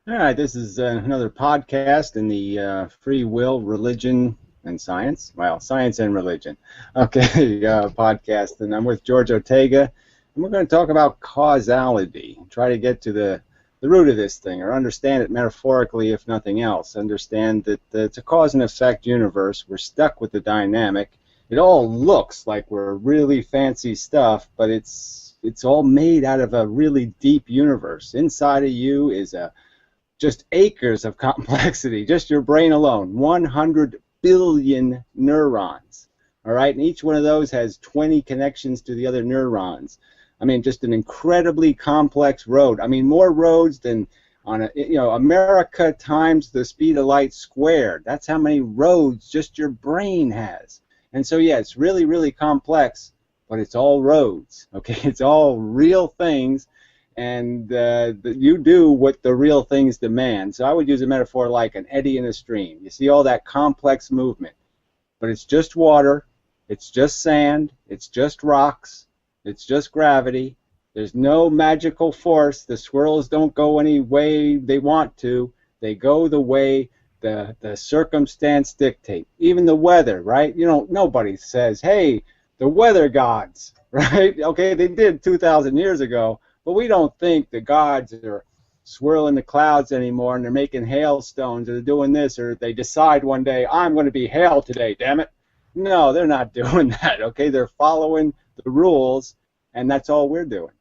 All right, this is another podcast in the free will, religion, and science. Well, science and religion. Okay, podcast, and I'm with George Ortega, and we're going to talk about causality. Try to get to the root of this thing, or understand it metaphorically, if nothing else. Understand that it's a cause and effect universe. We're stuck with the dynamic. It all looks like we're really fancy stuff, but it's all made out of a really deep universe. Inside of you is a just acres of complexity, just your brain alone, 100 billion neurons. All right, and each one of those has 20 connections to the other neurons. I mean, just an incredibly complex road. I mean, more roads than on America times the speed of light squared. That's how many roads just your brain has. And so, yeah, it's really, really complex, but it's all roads. Okay, it's all real things, and you do what the real things demand. So I would use a metaphor like an eddy in a stream. You see all that complex movement, but it's just water, it's just sand, it's just rocks, it's just gravity. There's no magical force. The swirls don't go any way they want to. They go the way the circumstance dictate. Even the weather, right? Nobody says, hey, the weather gods, right? Okay, they did 2,000 years ago, but we don't think the gods are swirling the clouds anymore and they're making hailstones or they're doing this, or they decide one day, I'm going to be hail today, damn it. No, they're not doing that, okay? They're following the rules, and that's all we're doing.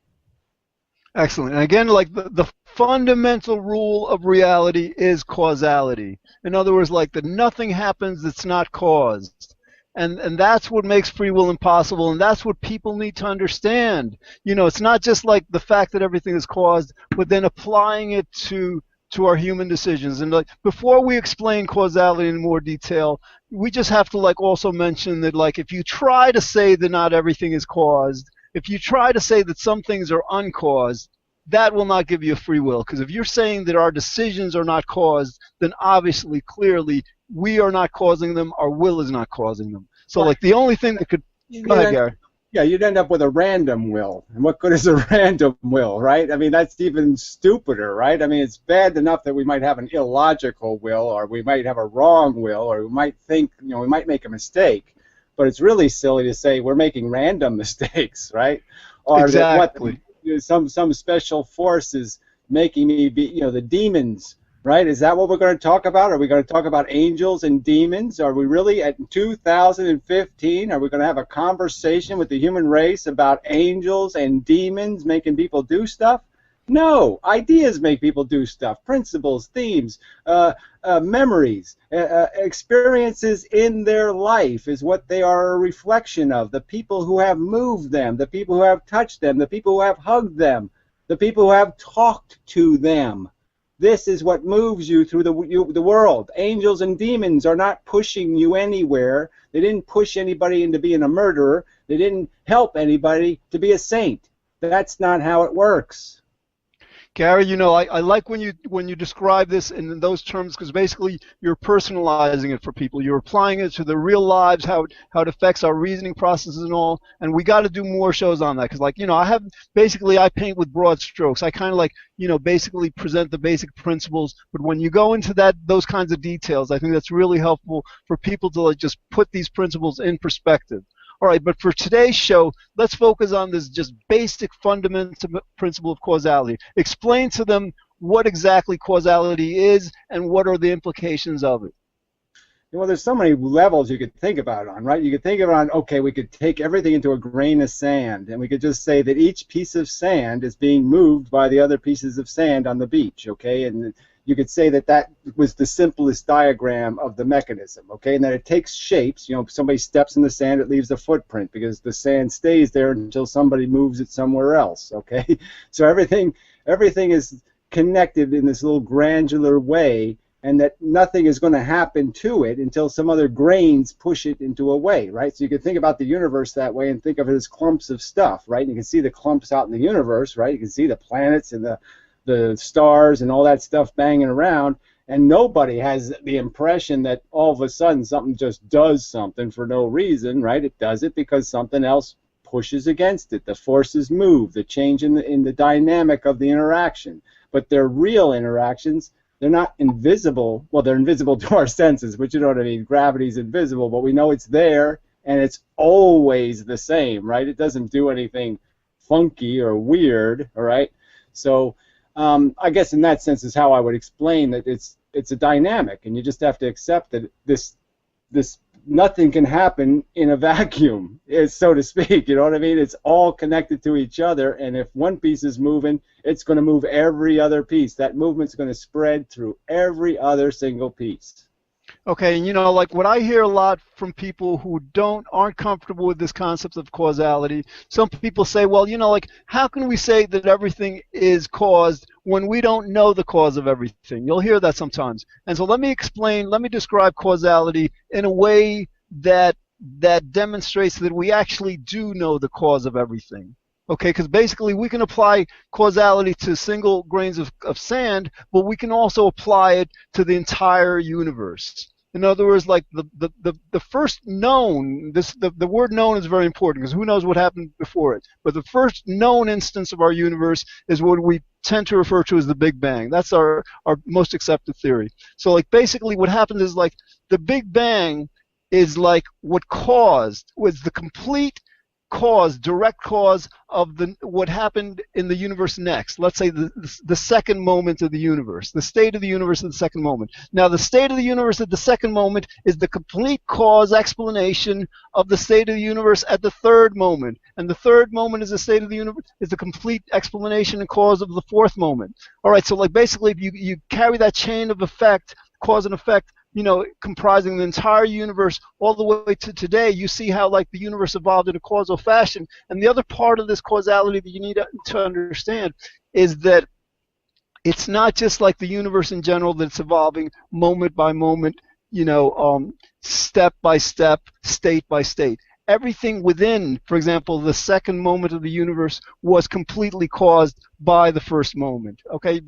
Excellent. And again, like the fundamental rule of reality is causality. In other words, like that nothing happens that's not caused. And that's what makes free will impossible, and that's what people need to understand. It's not just like the fact that everything is caused, but then applying it to our human decisions. And like before we explain causality in more detail, we just have to like also mention that like if you try to say that not everything is caused, if you try to say that some things are uncaused, that will not give you a free will. Because if you're saying that our decisions are not caused, then obviously, clearly, we are not causing them, our will is not causing them. So Right. like the only thing that could... Go ahead, Gary. Yeah, you'd end up with a random will. And what good is a random will, right? I mean, that's even stupider, right? I mean, it's bad enough that we might have an illogical will, or we might have a wrong will, or we might think, we might make a mistake. But it's really silly to say we're making random mistakes, right? Or Exactly. that some special force is making me be, the demons, right? Is that what we're going to talk about? Are we going to talk about angels and demons? Are we really at 2015? Are we going to have a conversation with the human race about angels and demons making people do stuff? No, ideas make people do stuff. Principles, themes, memories, experiences in their life is what they are a reflection of. The people who have moved them, the people who have touched them, the people who have hugged them, the people who have talked to them. This is what moves you through the world. Angels and demons are not pushing you anywhere. They didn't push anybody into being a murderer. They didn't help anybody to be a saint. That's not how it works. Gary, I like when you describe this in those terms, because basically you're personalizing it for people. You're applying it to their real lives, how it affects our reasoning processes and all. And we got to do more shows on that, because I paint with broad strokes. I kind of basically present the basic principles. But when you go into those kinds of details, I think that's really helpful for people to just put these principles in perspective. All right, but for today's show, let's focus on this just basic fundamental principle of causality. Explain to them what exactly causality is and what are the implications of it. Well, there's so many levels you could think about it on, right? You could think of it on, okay, we could take everything into a grain of sand, and we could just say that each piece of sand is being moved by the other pieces of sand on the beach, okay? And you could say that that was the simplest diagram of the mechanism, okay? And that it takes shapes. If somebody steps in the sand, it leaves a footprint because the sand stays there until somebody moves it somewhere else, okay? So everything is connected in this little granular way, and that nothing is going to happen to it until some other grains push it into a way, right? So you can think about the universe that way and think of it as clumps of stuff, right? And you can see the clumps out in the universe, right? You can see the planets and the stars and all that stuff banging around, and nobody has the impression that all of a sudden something just does something for no reason, right? It does it because something else pushes against it. The forces move, the change in the dynamic of the interaction. but they're real interactions. They're not invisible. Well, they're invisible to our senses, but you know what I mean. Gravity's invisible, but we know it's there, and it's always the same, right? It doesn't do anything funky or weird, all right? So I guess in that sense is how I would explain that it's a dynamic, and you just have to accept that this nothing can happen in a vacuum, so to speak. You know what I mean? It's all connected to each other, and if one piece is moving, it's going to move every other piece. That movement's going to spread through every other single piece. Okay, and you know, like what I hear a lot from people who aren't comfortable with this concept of causality, some people say, well, you know, like how can we say that everything is caused when we don't know the cause of everything? You'll hear that sometimes. And so let me describe causality in a way that demonstrates that we actually do know the cause of everything. Okay, because basically we can apply causality to single grains of sand, but we can also apply it to the entire universe. In other words, like the first known, the word known is very important because who knows what happened before it. But the first known instance of our universe is what we tend to refer to as the Big Bang. That's our most accepted theory. So like basically what happens is like the Big Bang is like was the complete cause, direct cause of what happened in the universe next. Let's say the second moment of the universe, the state of the universe at the second moment. Now, the state of the universe at the second moment is the complete cause explanation of the state of the universe at the third moment, and the third moment is the state of the universe is the complete explanation and cause of the fourth moment. All right, so like basically, if you carry that chain of effect, cause and effect, you know, comprising the entire universe all the way to today, you see how like the universe evolved in a causal fashion. And the other part of this causality that you need to understand is that it's not just like the universe in general that's evolving moment by moment, you know, step by step, state by state. Everything within, for example, the second moment of the universe was completely caused by the first moment. Okay,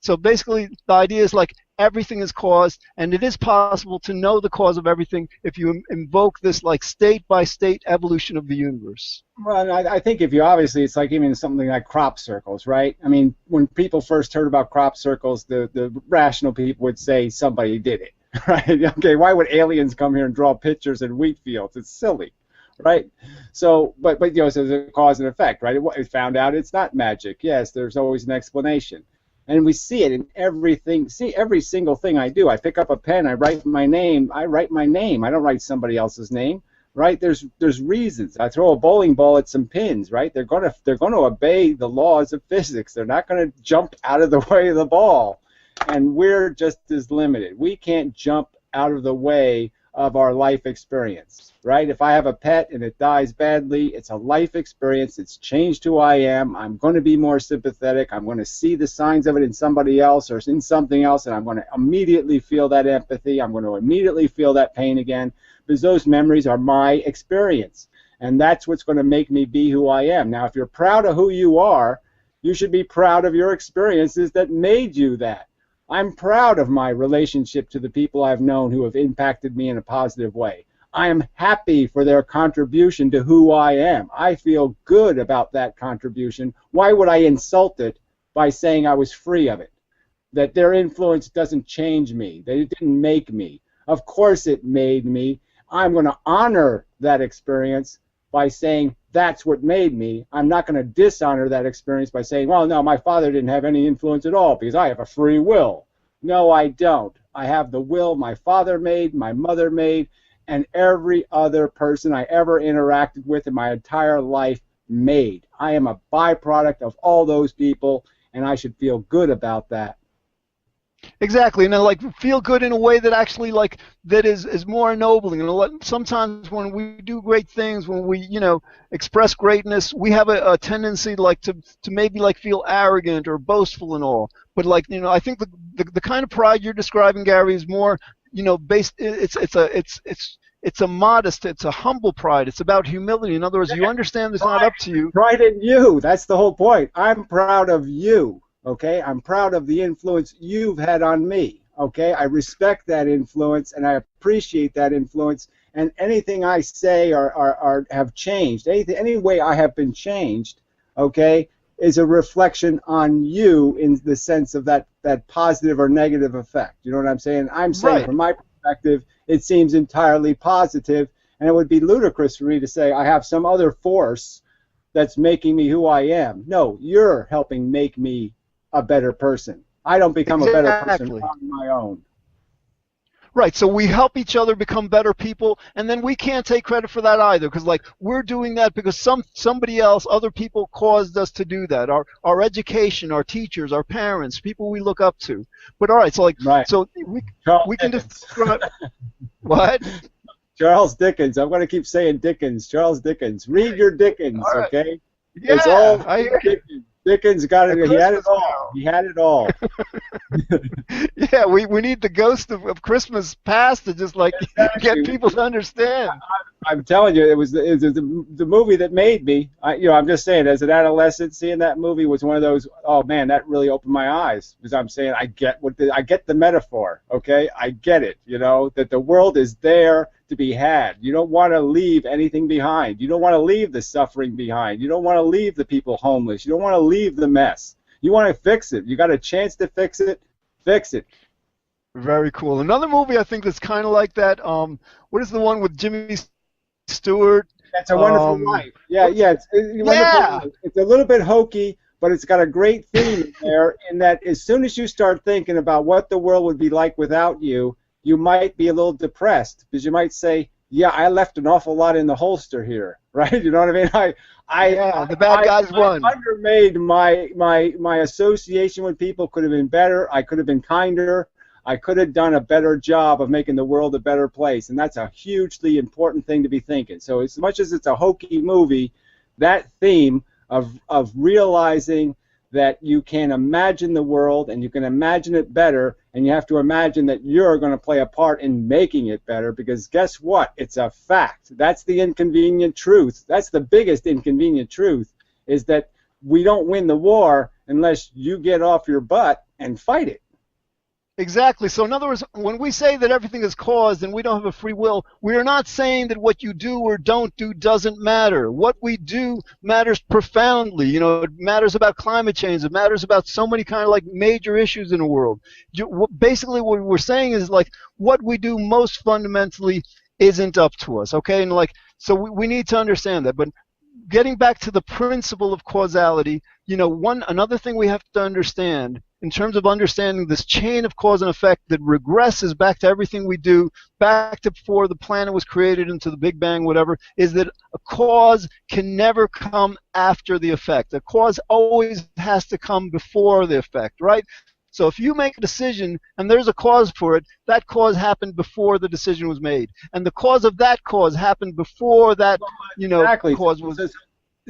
so basically the idea is like everything is caused, and it is possible to know the cause of everything if you invoke this like state by state evolution of the universe. Well, I think if you obviously, it's like even something like crop circles, right? I mean, when people first heard about crop circles, the rational people would say somebody did it, right? Okay, why would aliens come here and draw pictures in wheat fields? It's silly. Right, so but you know, so there's a cause and effect, right? It found out it's not magic. Yes, there's always an explanation, and we see it in everything. See, every single thing I do. I pick up a pen, I write my name. I don't write somebody else's name, right? There's reasons. I throw a bowling ball at some pins, right? They're gonna obey the laws of physics. They're not gonna jump out of the way of the ball, and we're just as limited. We can't jump out of the way of our life experience, right? If I have a pet and it dies badly, it's a life experience. It's changed who I am. I'm going to be more sympathetic. I'm going to see the signs of it in somebody else or in something else, and I'm going to immediately feel that empathy. I'm going to immediately feel that pain again because those memories are my experience, and that's what's going to make me be who I am. Now, if you're proud of who you are, you should be proud of your experiences that made you that. I'm proud of my relationship to the people I've known who have impacted me in a positive way. I am happy for their contribution to who I am. I feel good about that contribution. Why would I insult it by saying I was free of it? That their influence doesn't change me, that it didn't make me. Of course it made me. I'm going to honor that experience by saying that's what made me. I'm not going to dishonor that experience by saying, well, no, my father didn't have any influence at all because I have a free will. No, I don't. I have the will my father made, my mother made, and every other person I ever interacted with in my entire life made. I am a byproduct of all those people, and I should feel good about that. Exactly, and then like feel good in a way that actually like that is more ennobling. And sometimes when we do great things, when we express greatness, we have a tendency like to maybe like feel arrogant or boastful and all. But like I think the kind of pride you're describing, Gary, is more based. It's a modest, it's a humble pride. It's about humility. In other words, you understand it's not up to you. Pride in you. That's the whole point. I'm proud of you. Okay, I'm proud of the influence you've had on me. Okay, I respect that influence and I appreciate that influence. And anything I say or have changed, any way I have been changed, okay, is a reflection on you in the sense of that positive or negative effect. You know what I'm saying? I'm saying Right. from my perspective, it seems entirely positive, and it would be ludicrous for me to say I have some other force that's making me who I am. No, you're helping make me a better person. I don't become a better person Exactly. on my own. Right, so we help each other become better people, and then we can't take credit for that either, because like we're doing that because somebody else, other people caused us to do that. Our education, our teachers, our parents, people we look up to. But all right, so like Right. so Charles we can Dickens. describe what? Charles Dickens. I'm going to keep saying Dickens. Charles Dickens. Read your Dickens, All right. okay? Yeah, It's all I hear you. Dickens. Dickens got it. A He had it Christmas all. Carol. He had it all. Yeah, we need the ghost of Christmas past to just like Exactly. get people to understand. I'm telling you, it was the movie that made me. I'm just saying, as an adolescent, seeing that movie was one of those. Oh man, that really opened my eyes. Because I'm saying, I get the metaphor. Okay, I get it. You know that the world is there to be had. You don't want to leave anything behind. You don't want to leave the suffering behind. You don't want to leave the people homeless. You don't want to leave the mess. You want to fix it. You got a chance to fix it. Fix it. Very cool. Another movie I think that's kind of like that. What is the one with Jimmy Stewart? It's a Wonderful Life. Yeah. It's Wonderful. It's a little bit hokey, but it's got a great theme in there. In that, as soon as you start thinking about what the world would be like without you, you might be a little depressed because you might say, "Yeah, I left an awful lot in the holster here." Right? You know what I mean? The bad guys won. I undermade my association with people. Could have been better. I could have been kinder. I could have done a better job of making the world a better place, and that's a hugely important thing to be thinking. So as much as it's a hokey movie, that theme of realizing that you can imagine the world and you can imagine it better, and you have to imagine that you're going to play a part in making it better, because guess what? It's a fact. That's the inconvenient truth. That's the biggest inconvenient truth, is that we don't win the war unless you get off your butt and fight it. Exactly. So in other words, when we say that everything is caused and we don't have a free will, we are not saying that what you do or don't do doesn't matter. What we do matters profoundly. You know, it matters about climate change. It matters about so many kind of like major issues in the world. Basically, what we're saying is like what we do most fundamentally isn't up to us. Okay, and like so we need to understand that. But getting back to the principle of causality, you know, another thing we have to understand in terms of understanding this chain of cause and effect that regresses back to everything we do, back to before the planet was created, into the Big Bang, whatever, is that a cause can never come after the effect. A cause always has to come before the effect, right? So if you make a decision and there's a cause for it, that cause happened before the decision was made. And the cause of that cause happened before that, you know, Exactly. cause was...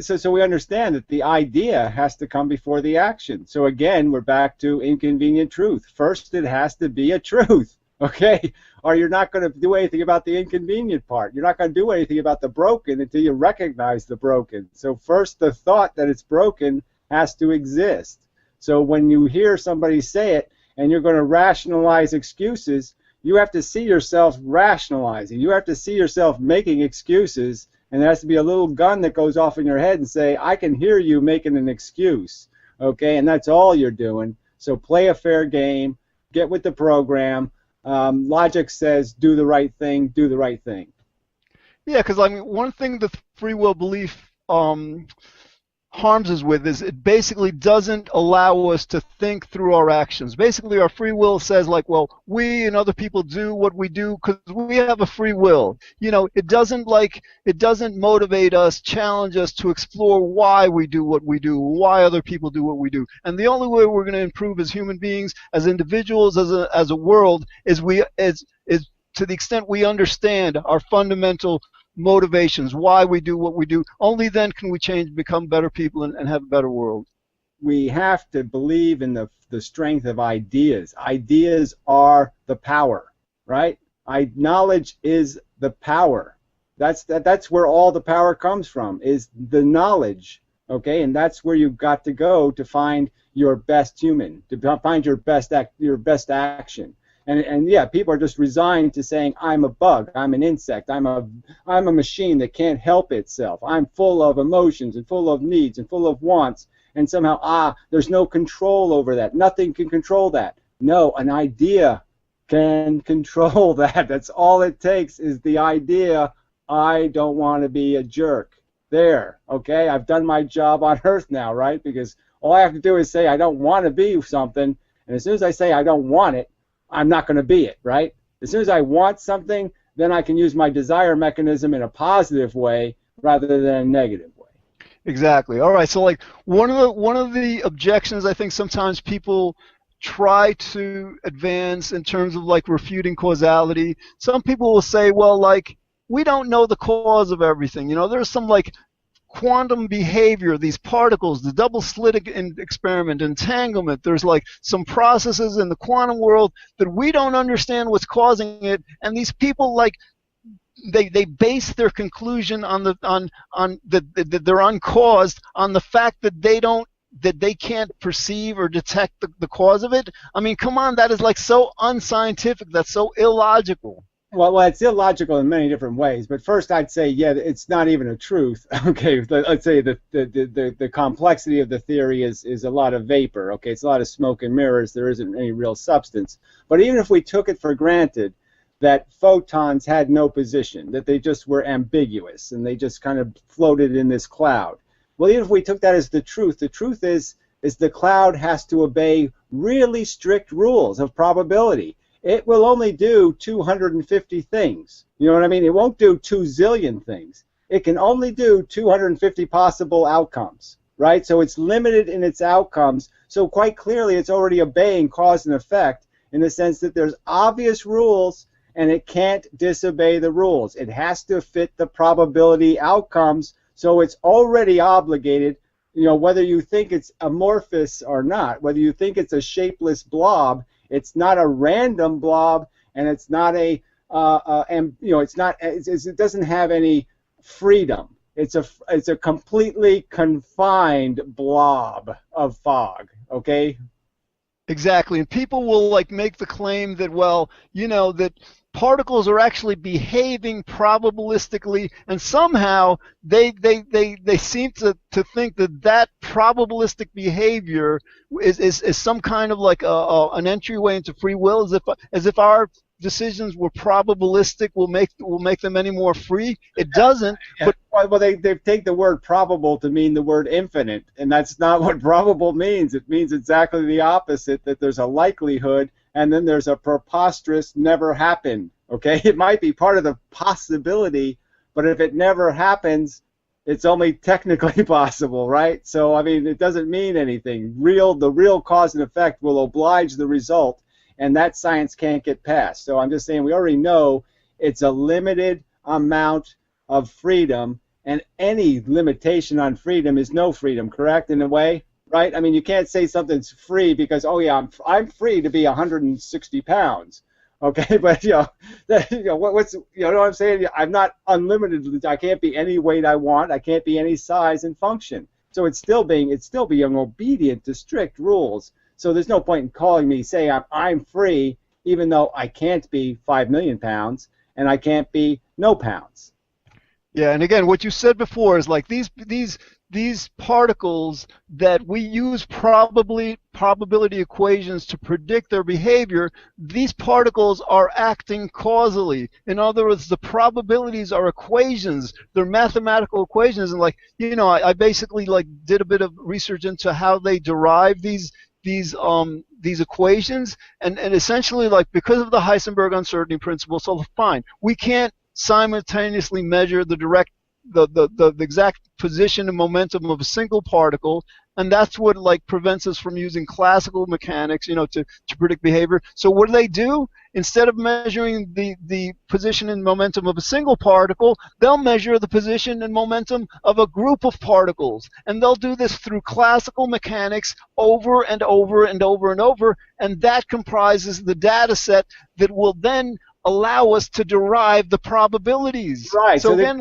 So we understand that the idea has to come before the action. So again, we're back to inconvenient truth. First, it has to be a truth, okay? Or you're not going to do anything about the inconvenient part. You're not going to do anything about the broken until you recognize the broken. So first, the thought that it's broken has to exist. So when you hear somebody say it and you're going to rationalize excuses, you have to see yourself rationalizing. You have to see yourself making excuses. And there has to be a little gun that goes off in your head and say, I can hear you making an excuse, okay? And that's all you're doing. So play a fair game, get with the program. Logic says do the right thing, do the right thing. Yeah, because I mean, one thing the free will belief harms us with is it basically doesn't allow us to think through our actions. Basically, our free will says like, well, we and other people do what we do because we have a free will. You know, it doesn't motivate us, challenge us to explore why we do what we do, why other people do what we do. And the only way we're going to improve as human beings, as individuals, as a world, is to the extent we understand our fundamental motivations, why we do what we do. Only then can we change, become better people, and have a better world. We have to believe in the strength of ideas. Ideas are the power, right? Knowledge is the power. That's where all the power comes from, is the knowledge, okay? And that's where you've got to go to find your best human, to find your best action. And yeah, people are just resigned to saying, I'm a bug, I'm an insect, I'm a machine that can't help itself. I'm full of emotions and full of needs and full of wants. and somehow, there's no control over that. Nothing can control that. No, an idea can control that. That's all it takes is the idea, I don't want to be a jerk. There, okay? I've done my job on Earth now, right? Because all I have to do is say I don't want to be something, and as soon as I say I don't want it, I'm not going to be it, right? As soon as I want something, then I can use my desire mechanism in a positive way rather than a negative way. Exactly. All right. So like one of the objections I think sometimes people try to advance in terms of like refuting causality, some people will say, well, like, we don't know the cause of everything. You know, there's some like quantum behavior, these particles, the double slit experiment, entanglement. There's like some processes in the quantum world that we don't understand what's causing it, and these people like they base their conclusion on that they're uncaused on the fact that they can't perceive or detect the cause of it. I mean, come on, that is like so unscientific. That's so illogical. Well, it's illogical in many different ways. But first, I'd say, yeah, it's not even a truth. Okay, let's say the complexity of the theory is a lot of vapor. Okay, it's a lot of smoke and mirrors. There isn't any real substance. But even if we took it for granted that photons had no position, that they just were ambiguous and they just kind of floated in this cloud. Well, even if we took that as the truth is the cloud has to obey really strict rules of probability. It will only do 250 things. You know what I mean? It won't do 2 zillion things. It can only do 250 possible outcomes, right? So it's limited in its outcomes. So quite clearly it's already obeying cause and effect in the sense that there's obvious rules and it can't disobey the rules. It has to fit the probability outcomes, so it's already obligated, you know, whether you think it's amorphous or not, whether you think it's a shapeless blob. It's not a random blob, and it's not a, it doesn't have any freedom. It's a completely confined blob of fog. Okay. Exactly, and people will like make the claim that, well, you know, that particles are actually behaving probabilistically, and somehow they seem to think that probabilistic behavior is some kind of like an entryway into free will, as if our decisions were probabilistic will make them any more free. It doesn't. Yeah. But they take the word probable to mean the word infinite, and that's not what probable means. It means exactly the opposite, that there's a likelihood and then there's a preposterous never happened. Okay, it might be part of the possibility, but if it never happens, it's only technically possible, right? So I mean, it doesn't mean anything. The real cause and effect will oblige the result, and that science can't get past. So I'm just saying, we already know it's a limited amount of freedom, and any limitation on freedom is no freedom, correct, in a way? Right? I mean, you can't say something's free because, oh yeah, I'm free to be 160 pounds. Okay, but what's you know what I'm saying? I'm not unlimited. I can't be any weight I want. I can't be any size and function. So it's still being obedient to strict rules. So there's no point in calling me say I'm free, even though I can't be 5 million pounds and I can't be no pounds. Yeah, and again, what you said before is like these particles that we use probability equations to predict their behavior, these particles are acting causally. In other words, the probabilities are equations. They're mathematical equations, and like, you know, I basically like did a bit of research into how they derive these equations, and essentially, like, because of the Heisenberg uncertainty principle, so fine, we can't simultaneously measure the exact position and momentum of a single particle, and that's what like prevents us from using classical mechanics, you know, to predict behavior. So what do? Instead of measuring the position and momentum of a single particle, they'll measure the position and momentum of a group of particles, and they'll do this through classical mechanics over and over and over and over, and that comprises the data set that will then allow us to derive the probabilities. Right. So again,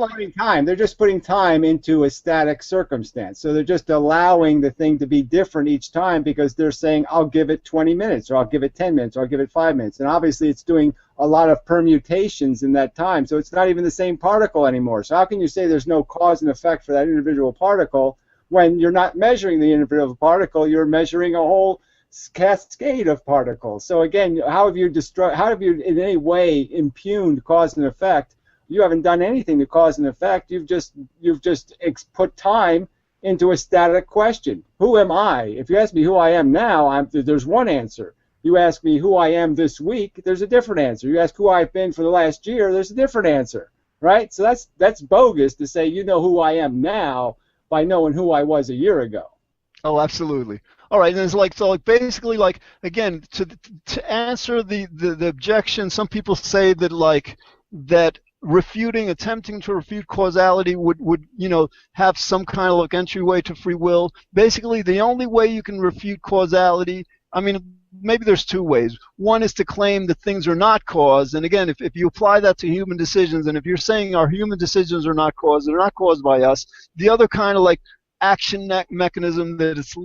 they're just putting time into a static circumstance. So they're just allowing the thing to be different each time because they're saying, I'll give it 20 minutes, or I'll give it 10 minutes, or I'll give it 5 minutes. And obviously it's doing a lot of permutations in that time. So it's not even the same particle anymore. So how can you say there's no cause and effect for that individual particle when you're not measuring the individual particle, you're measuring a whole cascade of particles. So again, how have you in any way impugned cause and effect? You haven't done anything to cause and effect. You've just put time into a static question. Who am I? If you ask me who I am now, there's one answer. You ask me who I am this week, there's a different answer. You ask who I've been for the last year, there's a different answer, right? So that's bogus to say you know who I am now by knowing who I was a year ago. Oh, absolutely. All right, and it's like, so like basically, like, again, to answer the objection, some people say that like that attempting to refute causality would have some kind of like entryway to free will. Basically, the only way you can refute causality, I mean, maybe there's two ways. One is to claim that things are not caused, and again, if you apply that to human decisions, and if you're saying our human decisions are not caused, they're not caused by us, the other kind of like action mechanism that it's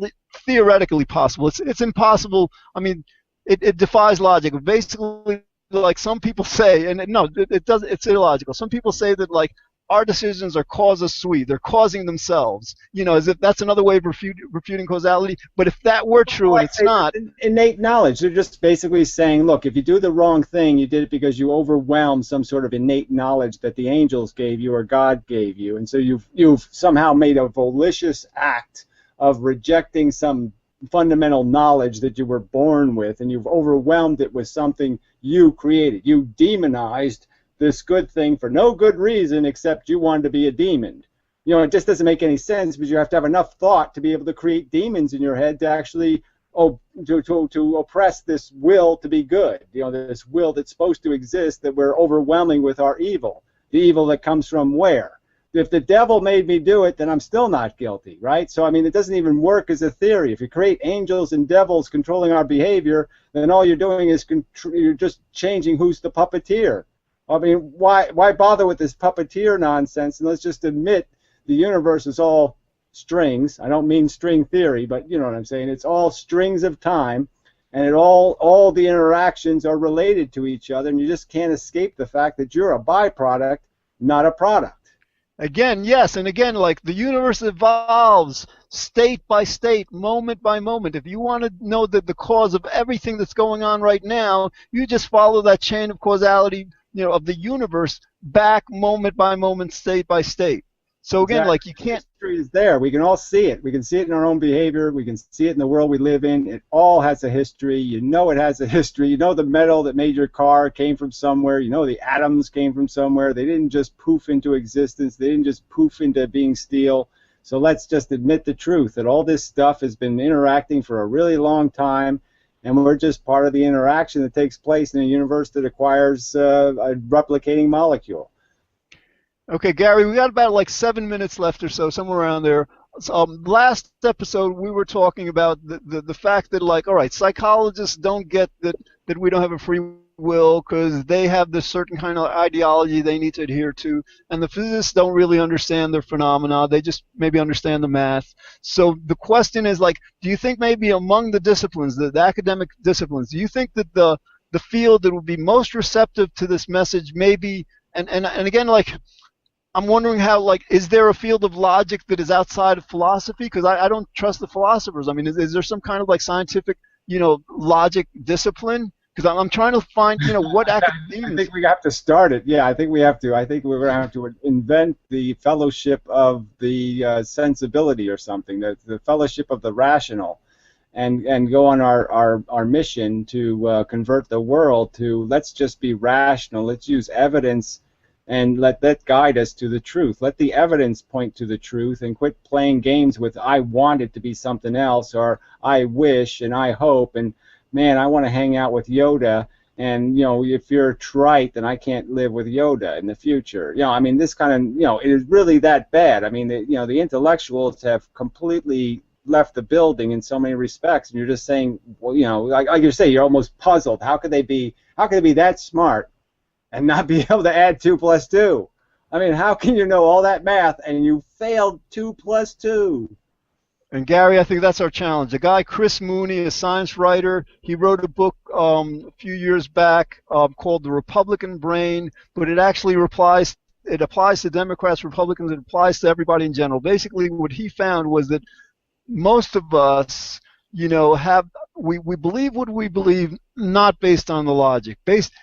theoretically possible. It's impossible. I mean, it defies logic. Basically, like some people say, and no, it does. It's illogical. Some people say that like our decisions are causa sui. They're causing themselves. As if that's another way of refuting causality. But if that were true, and it's not. Innate knowledge. They're just basically saying, look, if you do the wrong thing, you did it because you overwhelmed some sort of innate knowledge that the angels gave you or God gave you, and so you've somehow made a volitional act of rejecting some fundamental knowledge that you were born with, and you've overwhelmed it with something you created. You demonized this good thing for no good reason except you wanted to be a demon. It just doesn't make any sense, because you have to have enough thought to be able to create demons in your head to actually to oppress this will to be good. This will that's supposed to exist that we're overwhelming with our evil. The evil that comes from where? If the devil made me do it, then I'm still not guilty, right? So, I mean, it doesn't even work as a theory. If you create angels and devils controlling our behavior, then all you're doing is you're just changing who's the puppeteer. I mean, why bother with this puppeteer nonsense? And let's just admit the universe is all strings. I don't mean string theory, but you know what I'm saying. It's all strings of time, and all the interactions are related to each other, and you just can't escape the fact that you're a byproduct, not a product. Again, yes, and again, like the universe evolves state by state, moment by moment. If you want to know the cause of everything that's going on right now, you just follow that chain of causality, of the universe back moment by moment, state by state. So again, exactly. Like you can't. History is there. We can all see it. We can see it in our own behavior. We can see it in the world we live in. It all has a history. It has a history. The metal that made your car came from somewhere. The atoms came from somewhere. They didn't just poof into existence. They didn't just poof into being steel. So let's just admit the truth that all this stuff has been interacting for a really long time, and we're just part of the interaction that takes place in a universe that acquires a replicating molecule. Okay, Gary, we got about like 7 minutes left or so, somewhere around there. Last episode, we were talking about the fact that, like, all right, psychologists don't get that we don't have a free will because they have this certain kind of ideology they need to adhere to, and the physicists don't really understand their phenomena. They just maybe understand the math. So the question is, like, do you think maybe among the disciplines, the academic disciplines, do you think that the field that would be most receptive to this message maybe, and again, like, I'm wondering how, like, is there a field of logic that is outside of philosophy? Because I don't trust the philosophers. I mean, is there some kind of, like, scientific, logic discipline? Because I'm trying to find, what academia. I think we have to start it. Yeah, I think we have to. I think we're going to have to invent the fellowship of the sensibility or something, the fellowship of the rational, and go on our mission to convert the world to let's just be rational. Let's use evidence. And let that guide us to the truth. Let the evidence point to the truth, and quit playing games with I want it to be something else, or I wish and I hope, and man, I want to hang out with Yoda, and if you're trite, then I can't live with Yoda in the future. I mean, this kind of, it is really that bad. I mean, the intellectuals have completely left the building in so many respects, and you're just saying, well, like you say, you're almost puzzled. How could they be that smart and not be able to add 2 + 2? I mean, how can you know all that math and you failed 2 + 2? And Gary, I think that's our challenge. A guy, Chris Mooney, a science writer, he wrote a book a few years back called The Republican Brain, but it actually it applies to Democrats, Republicans, it applies to everybody in general. Basically, what he found was that most of us, we believe what we believe not based on the logic.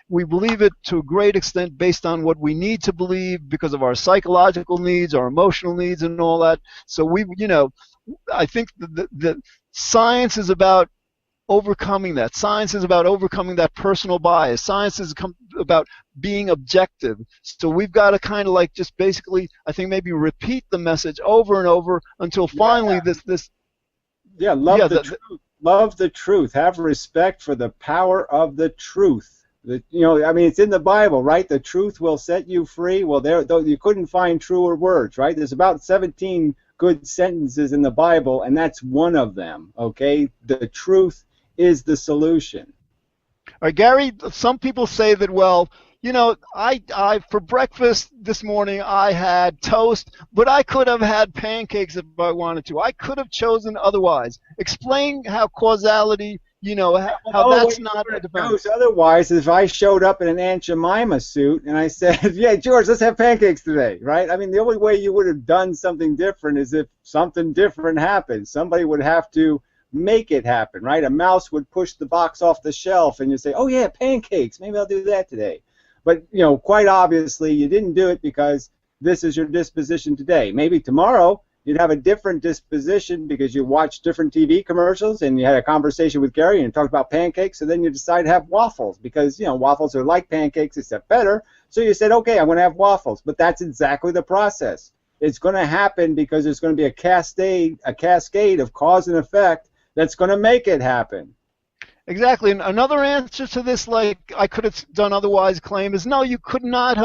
We believe it to a great extent based on what we need to believe because of our psychological needs, our emotional needs, and all that. So I think the science is about overcoming that. Science is about overcoming that personal bias. Science is about being objective. So we've got to kind of like just basically, I think, maybe repeat the message over and over until finally this. Yeah, love the truth. Love the truth. Have respect for the power of the truth. It's in the Bible, right? The truth will set you free. Well, you couldn't find truer words, right? There's about 17 good sentences in the Bible, and that's one of them, okay? The truth is the solution. All right, Gary, some people say that, well, I for breakfast this morning I had toast, but I could have had pancakes if I wanted to. I could have chosen otherwise. Explain how causality, how that's not a defense. Otherwise, if I showed up in an Aunt Jemima suit and I said, yeah, George, let's have pancakes today, right? I mean, the only way you would have done something different is if something different happened. Somebody would have to make it happen, right? A mouse would push the box off the shelf and you say, oh, yeah, pancakes. Maybe I'll do that today. But, quite obviously, you didn't do it because this is your disposition today. Maybe tomorrow you'd have a different disposition because you watched different TV commercials and you had a conversation with Gary and talked about pancakes, and then you decide to have waffles because, waffles are like pancakes except better. So you said, okay, I'm going to have waffles. But that's exactly the process. It's going to happen because there's going to be a cascade of cause and effect that's going to make it happen. Exactly. And another answer to this, like I could have done otherwise, claim is no, you could not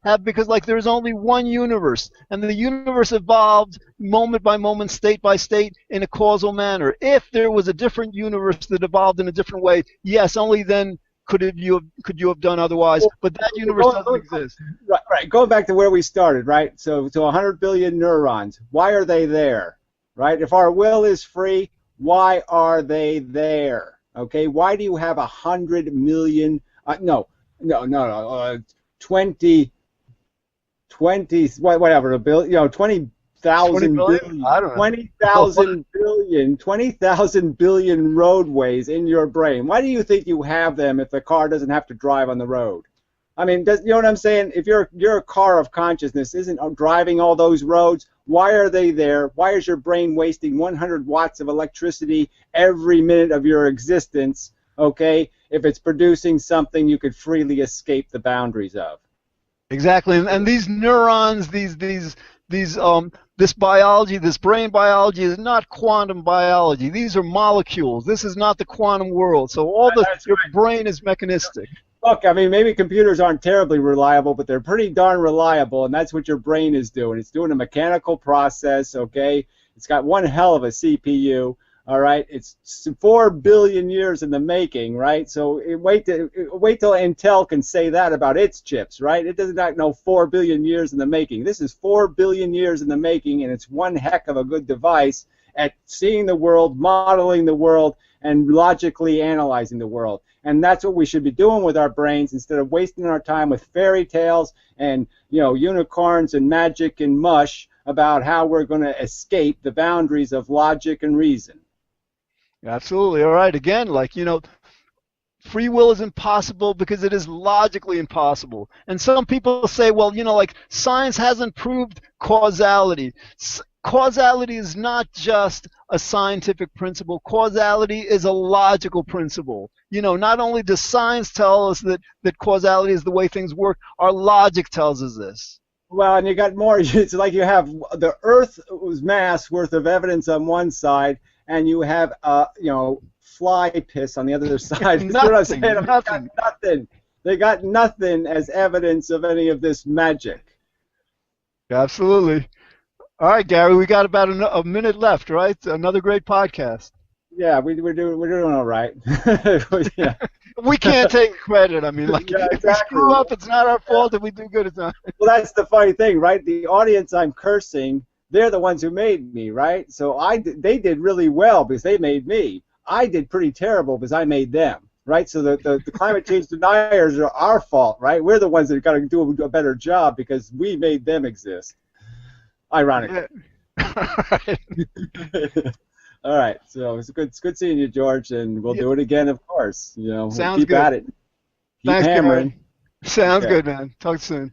have because like there's only one universe, and the universe evolved moment by moment, state by state, in a causal manner. If there was a different universe that evolved in a different way, yes, only then could you have done otherwise. But that universe doesn't exist. Right. Going back to where we started, right? So 100 billion neurons. Why are they there? Right? If our will is free, why are they there? Okay, why do you have 100 million? 20, whatever, a billion, 20,000 billion, I don't know. 20,000 billion, 20,000 billion roadways in your brain. Why do you think you have them if the car doesn't have to drive on the road? I mean, you know what I'm saying? If you're a car of consciousness, isn't driving all those roads? Why are they there? Why is your brain wasting 100 watts of electricity every minute of your existence? Okay, if it's producing something you could freely escape the boundaries of. Exactly, and these neurons, this biology, this brain biology is not quantum biology. These are molecules. This is not the quantum world. So your brain is mechanistic. Look, I mean, maybe computers aren't terribly reliable, but they're pretty darn reliable, and that's what your brain is doing. It's doing a mechanical process, okay? It's got one hell of a CPU, all right? It's 4 billion years in the making, right? So wait till Intel can say that about its chips, right? It does not know 4 billion years in the making. This is 4 billion years in the making, and it's one heck of a good device at seeing the world, modeling the world, and logically analyzing the world. And that's what we should be doing with our brains instead of wasting our time with fairy tales and unicorns and magic and mush about how we're going to escape the boundaries of logic and reason. Absolutely. All right. Again, free will is impossible because it is logically impossible. And some people say, well, science hasn't proved causality. Causality is not just a scientific principle. Causality is a logical principle. Not only does science tell us that causality is the way things work, our logic tells us this. Well, and you got more. It's like you have the Earth's mass worth of evidence on one side, and you have, fly piss on the other side. Nothing. Nothing. They got nothing as evidence of any of this magic. Absolutely. All right, Gary, we got about a minute left, right? Another great podcast. Yeah, we're doing all right. Yeah. We can't take credit. I mean, Yeah, if we screw up, it's not our fault. If we do good, it's not. Well, that's the funny thing, right? The audience I'm cursing, they're the ones who made me, right? So they did really well because they made me. I did pretty terrible because I made them. right? So the climate change deniers are our fault, right? We're the ones that got to do a better job because we made them exist, ironically. Yeah. All right, so it's good seeing you, George, and we'll do it again, of course. We'll Sounds keep good. at it. Keep Thanks, hammering. Gary. Sounds Okay. good, man. Talk soon.